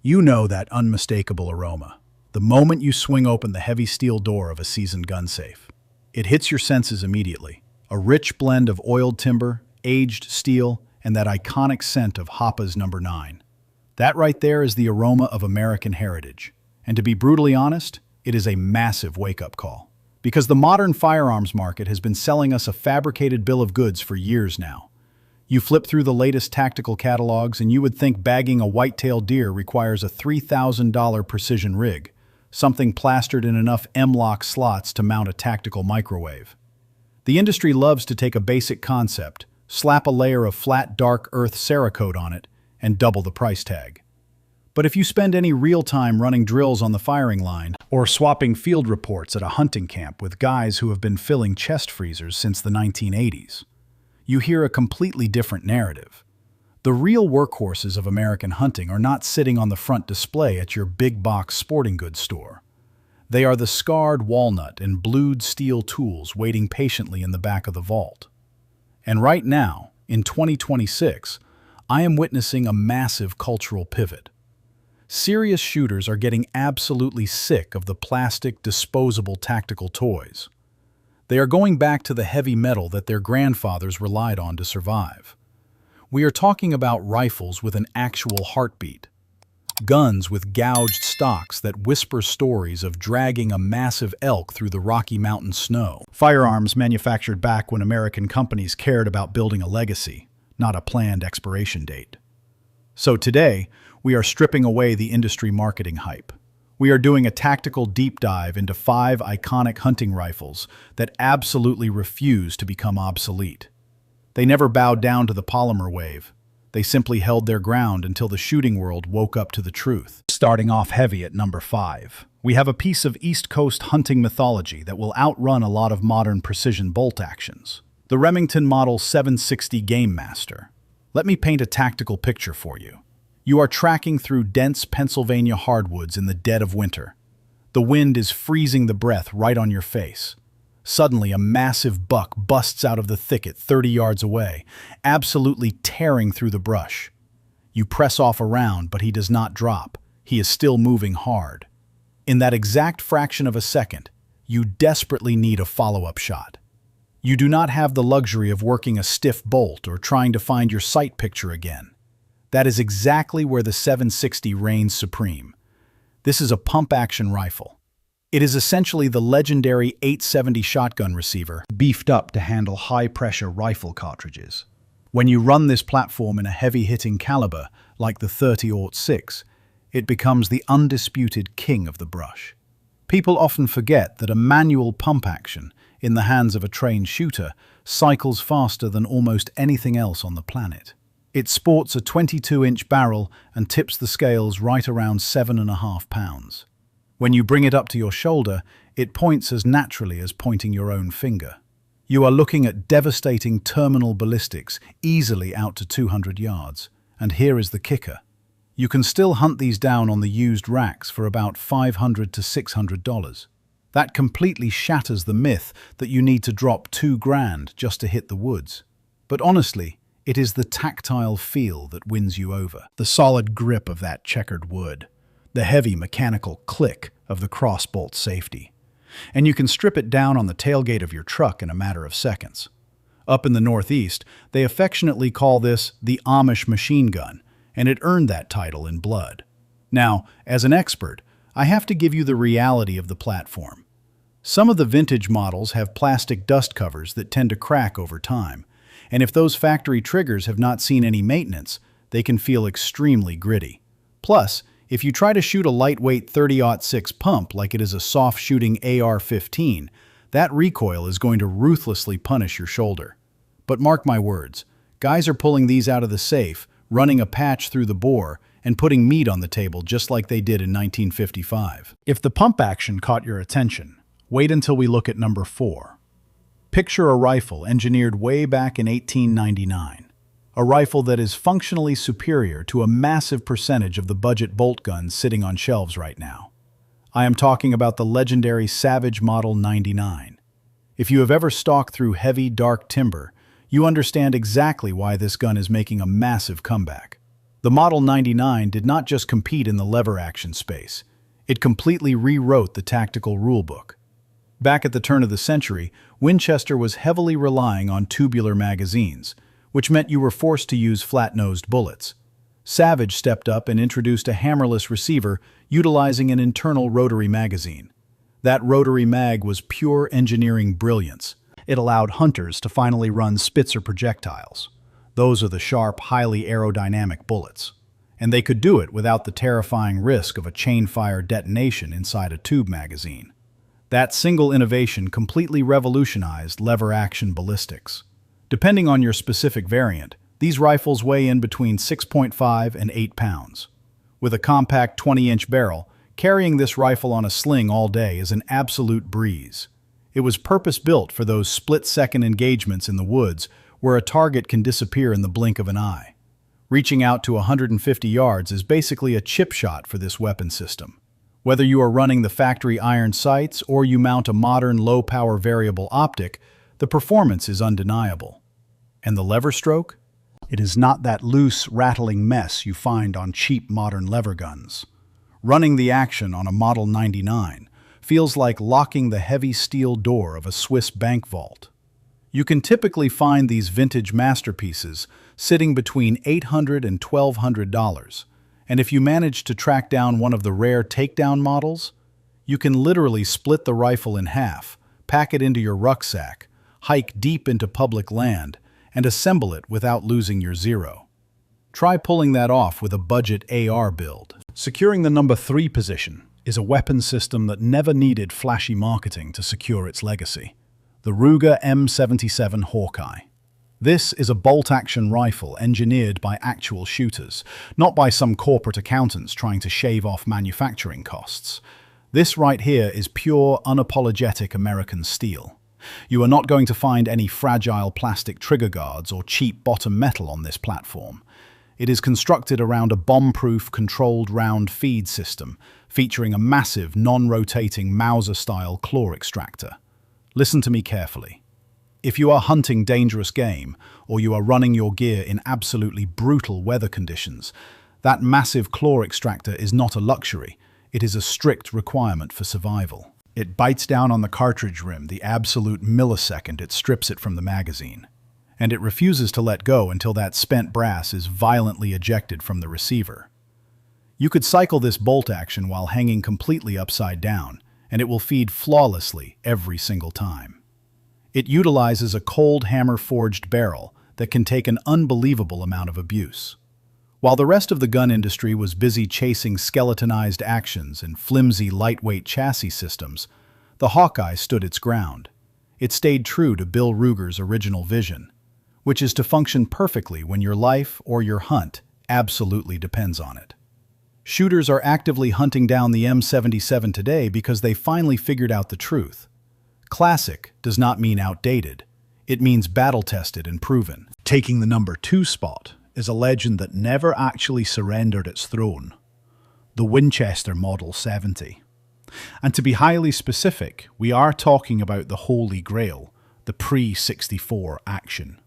You know that unmistakable aroma. The moment you swing open the heavy steel door of a seasoned gun safe. It hits your senses immediately. A rich blend of oiled timber, aged steel, and that iconic scent of Hoppa's No. 9. That right there is the aroma of American heritage. And to be brutally honest, it is a massive wake-up call. Because the modern firearms market has been selling us a fabricated bill of goods for years now. You flip through the latest tactical catalogs and you would think bagging a white-tailed deer requires a $3,000 precision rig, something plastered in enough M-lock slots to mount a tactical microwave. The industry loves to take a basic concept, slap a layer of flat dark earth Cerakote on it, and double the price tag. But if you spend any real time running drills on the firing line, or swapping field reports at a hunting camp with guys who have been filling chest freezers since the 1980s, you hear a completely different narrative. The real workhorses of American hunting are not sitting on the front display at your big box sporting goods store. They are the scarred walnut and blued steel tools waiting patiently in the back of the vault. And right now, in 2026, I am witnessing a massive cultural pivot. Serious shooters are getting absolutely sick of the plastic, disposable tactical toys. They are going back to the heavy metal that their grandfathers relied on to survive. We are talking about rifles with an actual heartbeat. Guns with gouged stocks that whisper stories of dragging a massive elk through the Rocky Mountain snow. Firearms manufactured back when American companies cared about building a legacy, not a planned expiration date. So today, we are stripping away the industry marketing hype. We are doing a tactical deep dive into 5 iconic hunting rifles that absolutely refuse to become obsolete. They never bowed down to the polymer wave. They simply held their ground until the shooting world woke up to the truth. Starting off heavy at number 5, we have a piece of East Coast hunting mythology that will outrun a lot of modern precision bolt actions. The Remington Model 760 Gamemaster. Let me paint a tactical picture for you. You are tracking through dense Pennsylvania hardwoods in the dead of winter. The wind is freezing the breath right on your face. Suddenly, a massive buck busts out of the thicket 30 yards away, absolutely tearing through the brush. You press off around, but he does not drop. He is still moving hard. In that exact fraction of a second, you desperately need a follow-up shot. You do not have the luxury of working a stiff bolt or trying to find your sight picture again. That is exactly where the 760 reigns supreme. This is a pump-action rifle. It is essentially the legendary 870 shotgun receiver, beefed up to handle high-pressure rifle cartridges. When you run this platform in a heavy-hitting caliber, like the 30-06, it becomes the undisputed king of the brush. People often forget that a manual pump action, in the hands of a trained shooter, cycles faster than almost anything else on the planet. It sports a 22-inch barrel and tips the scales right around 7.5 pounds. When you bring it up to your shoulder, it points as naturally as pointing your own finger. You are looking at devastating terminal ballistics easily out to 200 yards. And here is the kicker. You can still hunt these down on the used racks for about $500 to $600. That completely shatters the myth that you need to drop $2,000 just to hit the woods. But honestly, it is the tactile feel that wins you over. The solid grip of that checkered wood. The heavy mechanical click of the crossbolt safety. And you can strip it down on the tailgate of your truck in a matter of seconds. Up in the Northeast, they affectionately call this the Amish machine gun, and it earned that title in blood. Now, as an expert, I have to give you the reality of the platform. Some of the vintage models have plastic dust covers that tend to crack over time. And if those factory triggers have not seen any maintenance, they can feel extremely gritty. Plus, if you try to shoot a lightweight 30-06 pump like it is a soft-shooting AR-15, that recoil is going to ruthlessly punish your shoulder. But mark my words, guys are pulling these out of the safe, running a patch through the bore, and putting meat on the table just like they did in 1955. If the pump action caught your attention, wait until we look at number 4. Picture a rifle engineered way back in 1899. A rifle that is functionally superior to a massive percentage of the budget bolt guns sitting on shelves right now. I am talking about the legendary Savage Model 99. If you have ever stalked through heavy, dark timber, you understand exactly why this gun is making a massive comeback. The Model 99 did not just compete in the lever-action space. It completely rewrote the tactical rulebook. Back at the turn of the century, Winchester was heavily relying on tubular magazines, which meant you were forced to use flat-nosed bullets. Savage stepped up and introduced a hammerless receiver utilizing an internal rotary magazine. That rotary mag was pure engineering brilliance. It allowed hunters to finally run Spitzer projectiles. Those are the sharp, highly aerodynamic bullets. And they could do it without the terrifying risk of a chain-fire detonation inside a tube magazine. That single innovation completely revolutionized lever-action ballistics. Depending on your specific variant, these rifles weigh in between 6.5 and 8 pounds. With a compact 20-inch barrel, carrying this rifle on a sling all day is an absolute breeze. It was purpose-built for those split-second engagements in the woods where a target can disappear in the blink of an eye. Reaching out to 150 yards is basically a chip shot for this weapon system. Whether you are running the factory iron sights or you mount a modern low-power variable optic, the performance is undeniable. And the lever stroke? It is not that loose, rattling mess you find on cheap modern lever guns. Running the action on a Model 99 feels like locking the heavy steel door of a Swiss bank vault. You can typically find these vintage masterpieces sitting between $800 and $1,200, and if you manage to track down one of the rare takedown models, you can literally split the rifle in half, pack it into your rucksack, hike deep into public land, and assemble it without losing your zero. Try pulling that off with a budget AR build. Securing the number 3 position is a weapon system that never needed flashy marketing to secure its legacy. The Ruger M77 Hawkeye. This is a bolt-action rifle engineered by actual shooters, not by some corporate accountants trying to shave off manufacturing costs. This right here is pure, unapologetic American steel. You are not going to find any fragile plastic trigger guards or cheap bottom metal on this platform. It is constructed around a bomb-proof controlled round feed system, featuring a massive, non-rotating Mauser-style claw extractor. Listen to me carefully. If you are hunting dangerous game, or you are running your gear in absolutely brutal weather conditions, that massive claw extractor is not a luxury, it is a strict requirement for survival. It bites down on the cartridge rim the absolute millisecond it strips it from the magazine, and it refuses to let go until that spent brass is violently ejected from the receiver. You could cycle this bolt action while hanging completely upside down, and it will feed flawlessly every single time. It utilizes a cold hammer-forged barrel that can take an unbelievable amount of abuse. While the rest of the gun industry was busy chasing skeletonized actions and flimsy, lightweight chassis systems, the Hawkeye stood its ground. It stayed true to Bill Ruger's original vision, which is to function perfectly when your life or your hunt absolutely depends on it. Shooters are actively hunting down the M77 today because they finally figured out the truth. Classic does not mean outdated. It means battle-tested and proven. Taking the number 2 spot is a legend that never actually surrendered its throne. The Winchester Model 70. And to be highly specific, we are talking about the Holy Grail, the Pre-64 action.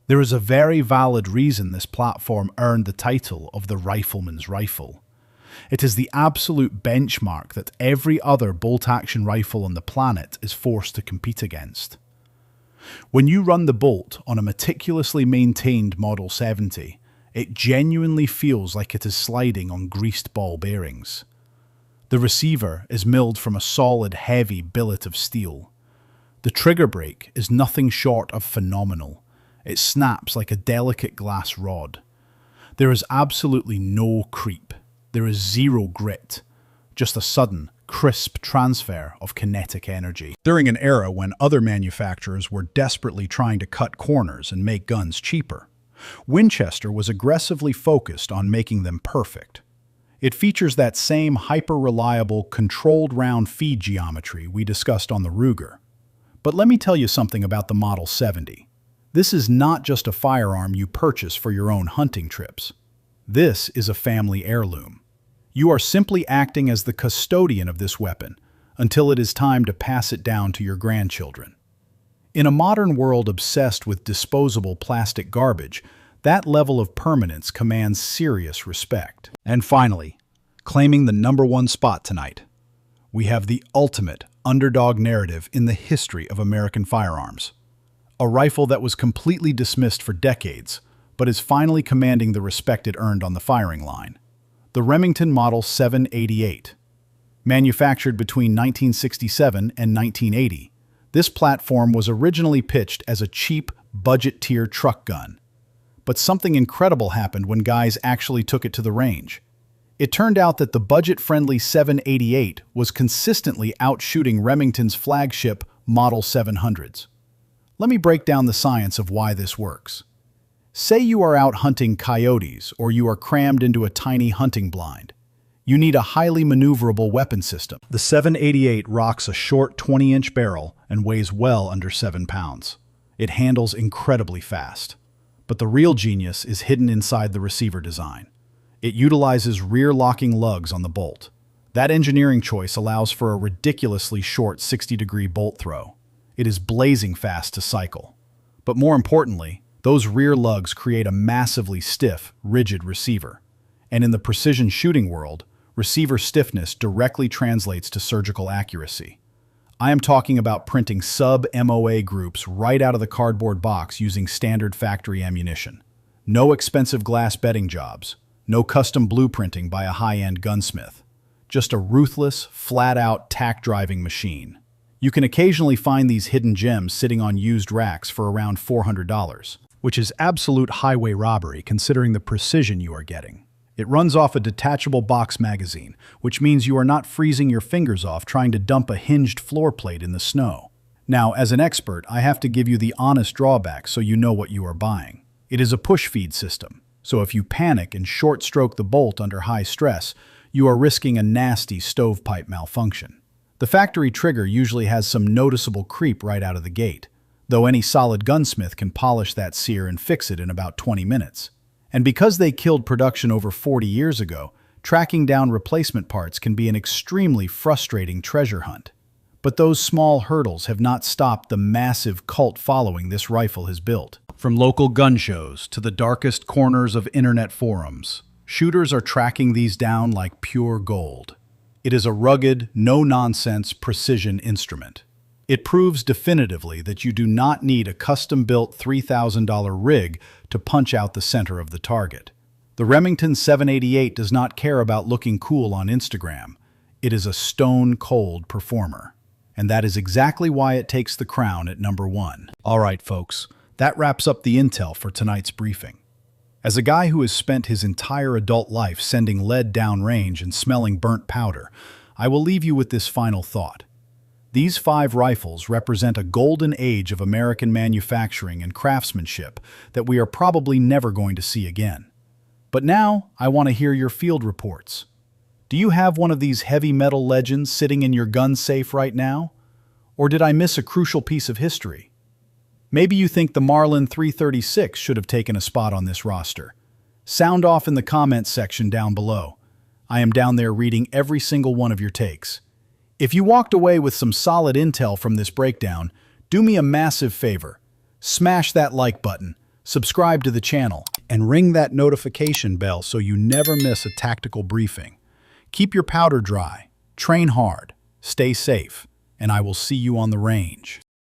There is a very valid reason this platform earned the title of the rifleman's rifle. It is the absolute benchmark that every other bolt-action rifle on the planet is forced to compete against. When you run the bolt on a meticulously maintained Model 70, it genuinely feels like it is sliding on greased ball bearings. The receiver is milled from a solid, heavy billet of steel. The trigger brake is nothing short of phenomenal. It snaps like a delicate glass rod. There is absolutely no creep. There is zero grit. Just a sudden, crisp transfer of kinetic energy. During an era when other manufacturers were desperately trying to cut corners and make guns cheaper, Winchester was aggressively focused on making them perfect. It features that same hyper-reliable, controlled round feed geometry we discussed on the Ruger. But let me tell you something about the Model 70. This is not just a firearm you purchase for your own hunting trips. This is a family heirloom. You are simply acting as the custodian of this weapon until it is time to pass it down to your grandchildren. In a modern world obsessed with disposable plastic garbage, That level of permanence commands serious respect. And finally, claiming the #1 spot tonight, we have the ultimate underdog narrative in the history of American firearms. A rifle that was completely dismissed for decades, but is finally commanding the respect it earned on the firing line. The Remington Model 788. Manufactured between 1967 and 1980, this platform was originally pitched as a cheap, budget-tier truck gun. But something incredible happened when guys actually took it to the range. It turned out that the budget-friendly 788 was consistently outshooting Remington's flagship Model 700s. Let me break down the science of why this works. Say you are out hunting coyotes or you are crammed into a tiny hunting blind. You need a highly maneuverable weapon system. The 788 rocks a short 20-inch barrel and weighs well under 7 pounds. It handles incredibly fast. But the real genius is hidden inside the receiver design. It utilizes rear-locking lugs on the bolt. That engineering choice allows for a ridiculously short 60-degree bolt throw. It is blazing fast to cycle. But more importantly, those rear lugs create a massively stiff, rigid receiver. And in the precision shooting world, receiver stiffness directly translates to surgical accuracy. I am talking about printing sub-MOA groups right out of the cardboard box using standard factory ammunition. No expensive glass bedding jobs, no custom blueprinting by a high-end gunsmith. Just a ruthless, flat-out tack-driving machine. You can occasionally find these hidden gems sitting on used racks for around $400, which is absolute highway robbery considering the precision you are getting. It runs off a detachable box magazine, which means you are not freezing your fingers off trying to dump a hinged floor plate in the snow. Now, as an expert, I have to give you the honest drawback so you know what you are buying. It is a push-feed system, so if you panic and short-stroke the bolt under high stress, you are risking a nasty stovepipe malfunction. The factory trigger usually has some noticeable creep right out of the gate, though any solid gunsmith can polish that sear and fix it in about 20 minutes. And because they killed production over 40 years ago, tracking down replacement parts can be an extremely frustrating treasure hunt. But those small hurdles have not stopped the massive cult following this rifle has built. From local gun shows to the darkest corners of internet forums, shooters are tracking these down like pure gold. It is a rugged, no-nonsense precision instrument. It proves definitively that you do not need a custom-built $3,000 rig to punch out the center of the target. The Remington 788 does not care about looking cool on Instagram. It is a stone-cold performer. And that is exactly why it takes the crown at #1. All right, folks, that wraps up the intel for tonight's briefing. As a guy who has spent his entire adult life sending lead downrange and smelling burnt powder, I will leave you with this final thought. These 5 rifles represent a golden age of American manufacturing and craftsmanship that we are probably never going to see again. But now, I want to hear your field reports. Do you have one of these heavy metal legends sitting in your gun safe right now? Or did I miss a crucial piece of history? Maybe you think the Marlin 336 should have taken a spot on this roster. Sound off in the comments section down below. I am down there reading every single one of your takes. If you walked away with some solid intel from this breakdown, do me a massive favor. Smash that like button, subscribe to the channel, and ring that notification bell so you never miss a tactical briefing. Keep your powder dry, train hard, stay safe, and I will see you on the range.